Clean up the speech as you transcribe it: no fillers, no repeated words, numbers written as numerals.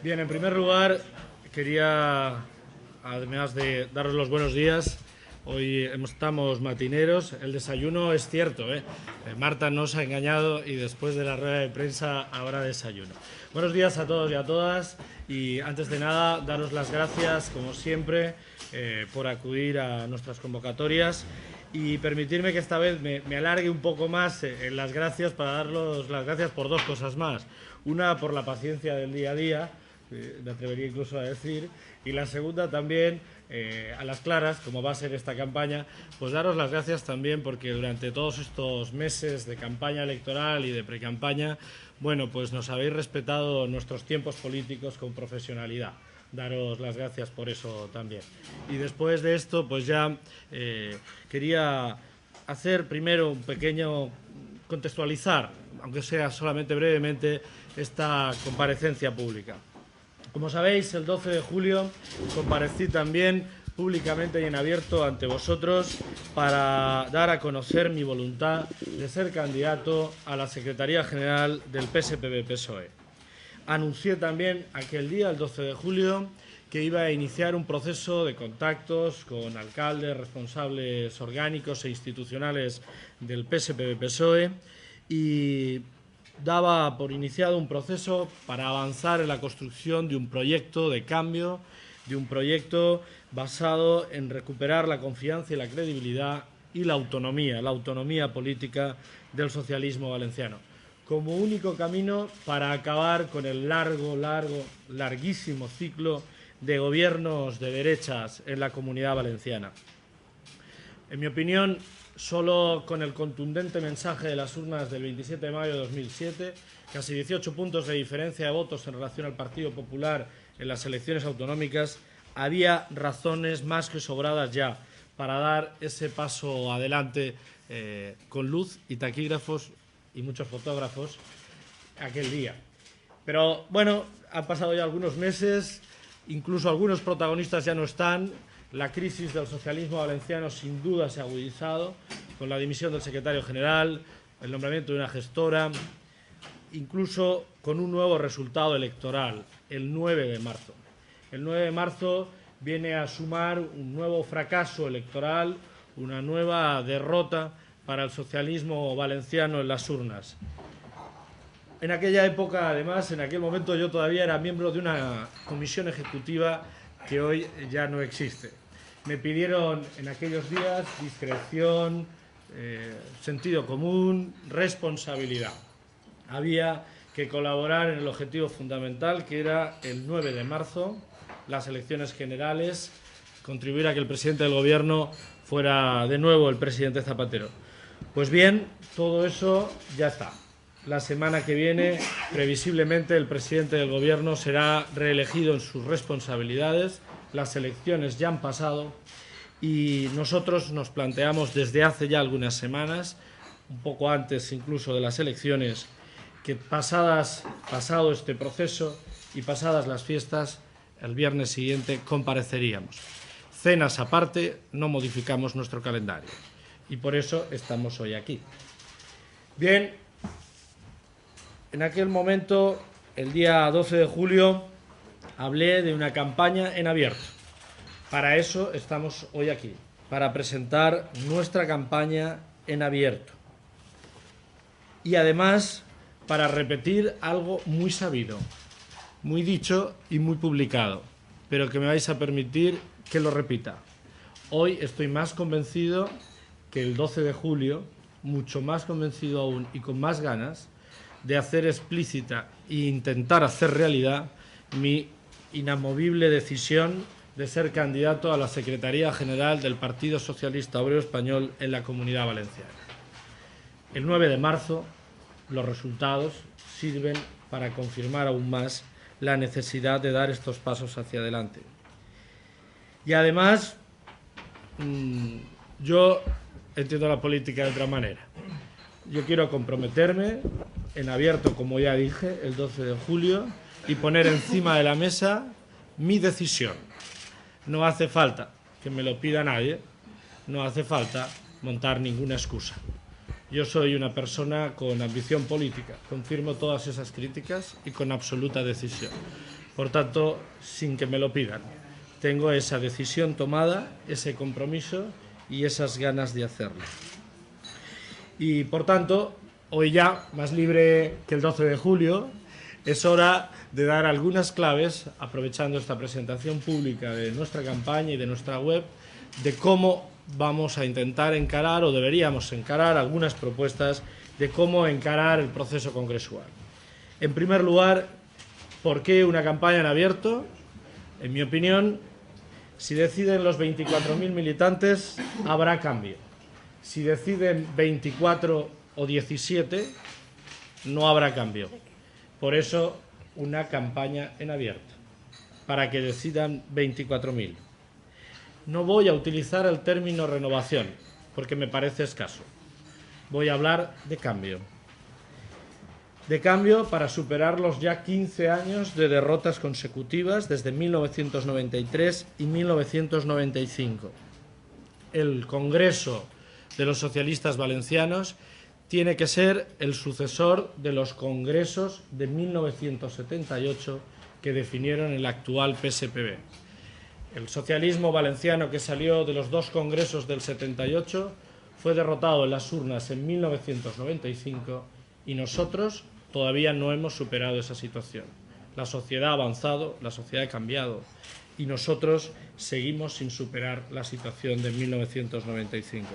Bien, en primer lugar, quería, además de daros los buenos días, hoy estamos matineros. El desayuno es cierto, Marta nos ha engañado y después de la rueda de prensa ahora desayuno. Buenos días a todos y a todas, y antes de nada daros las gracias, como siempre, por acudir a nuestras convocatorias y permitirme que esta vez me alargue un poco más en las gracias, para daros las gracias por dos cosas más. Una, por la paciencia del día a día, me atrevería incluso a decir, y la segunda también, a las claras, como va a ser esta campaña, pues daros las gracias también porque durante todos estos meses de campaña electoral y de precampaña, bueno, pues nos habéis respetado nuestros tiempos políticos con profesionalidad. Daros las gracias por eso también. Y después de esto, pues ya quería hacer primero un pequeño contextualizar, aunque sea solamente brevemente, esta comparecencia pública. Como sabéis, el 12 de julio comparecí también públicamente y en abierto ante vosotros para dar a conocer mi voluntad de ser candidato a la Secretaría General del PSPB-PSOE. Anuncié también aquel día, el 12 de julio, que iba a iniciar un proceso de contactos con alcaldes, responsables orgánicos e institucionales del PSPB-PSOE y daba por iniciado un proceso para avanzar en la construcción de un proyecto de cambio, de un proyecto basado en recuperar la confianza y la credibilidad y la autonomía política del socialismo valenciano, como único camino para acabar con el larguísimo ciclo de gobiernos de derechas en la Comunidad Valenciana. En mi opinión, solo con el contundente mensaje de las urnas del 27 de mayo de 2007, casi 18 puntos de diferencia de votos en relación al Partido Popular en las elecciones autonómicas, había razones más que sobradas ya para dar ese paso adelante con luz y taquígrafos y muchos fotógrafos aquel día. Pero bueno, han pasado ya algunos meses, incluso algunos protagonistas ya no están. La crisis del socialismo valenciano sin duda se ha agudizado con la dimisión del secretario general, el nombramiento de una gestora, incluso con un nuevo resultado electoral, el 9 de marzo. El 9 de marzo viene a sumar un nuevo fracaso electoral, una nueva derrota para el socialismo valenciano en las urnas. En aquella época, además, en aquel momento yo todavía era miembro de una comisión ejecutiva que hoy ya no existe. Me pidieron en aquellos días discreción, sentido común, responsabilidad. Había que colaborar en el objetivo fundamental, que era el 9 de marzo, las elecciones generales, contribuir a que el presidente del Gobierno fuera de nuevo el presidente Zapatero. Pues bien, todo eso ya está. La semana que viene, previsiblemente, el presidente del Gobierno será reelegido en sus responsabilidades. Las elecciones ya han pasado y nosotros nos planteamos desde hace ya algunas semanas, un poco antes incluso de las elecciones, que pasado este proceso y pasadas las fiestas, el viernes siguiente compareceríamos. Cenas aparte, no modificamos nuestro calendario y por eso estamos hoy aquí. Bien, en aquel momento, el día 12 de julio, hablé de una campaña en abierto. Para eso estamos hoy aquí, para presentar nuestra campaña en abierto. Y además, para repetir algo muy sabido, muy dicho y muy publicado, pero que me vais a permitir que lo repita. Hoy estoy más convencido que el 12 de julio, mucho más convencido aún y con más ganas, de hacer explícita e intentar hacer realidad mi inamovible decisión de ser candidato a la Secretaría General del Partido Socialista Obrero Español en la Comunidad Valenciana. El 9 de marzo, los resultados sirven para confirmar aún más la necesidad de dar estos pasos hacia adelante. Y además, yo entiendo la política de otra manera. Yo quiero comprometerme en abierto, como ya dije, el 12 de julio, y poner encima de la mesa mi decisión. No hace falta que me lo pida nadie, no hace falta montar ninguna excusa. Yo soy una persona con ambición política, confirmo todas esas críticas y con absoluta decisión. Por tanto, sin que me lo pidan. Tengo esa decisión tomada, ese compromiso y esas ganas de hacerlo. Y, por tanto, hoy ya, más libre que el 12 de julio, es hora de dar algunas claves, aprovechando esta presentación pública de nuestra campaña y de nuestra web, de cómo vamos a intentar encarar, o deberíamos encarar, algunas propuestas de cómo encarar el proceso congresual. En primer lugar, ¿por qué una campaña en abierto? En mi opinión, si deciden los 24.000 militantes, habrá cambio. Si deciden 24 o 17, no habrá cambio. Por eso, una campaña en abierto, para que decidan 24.000. No voy a utilizar el término renovación, porque me parece escaso. Voy a hablar de cambio. De cambio para superar los ya 15 años de derrotas consecutivas desde 1993 y 1995. El Congreso de los Socialistas Valencianos tiene que ser el sucesor de los congresos de 1978 que definieron el actual PSPV. El socialismo valenciano que salió de los dos congresos del 78 fue derrotado en las urnas en 1995 y nosotros todavía no hemos superado esa situación. La sociedad ha avanzado, la sociedad ha cambiado y nosotros seguimos sin superar la situación de 1995.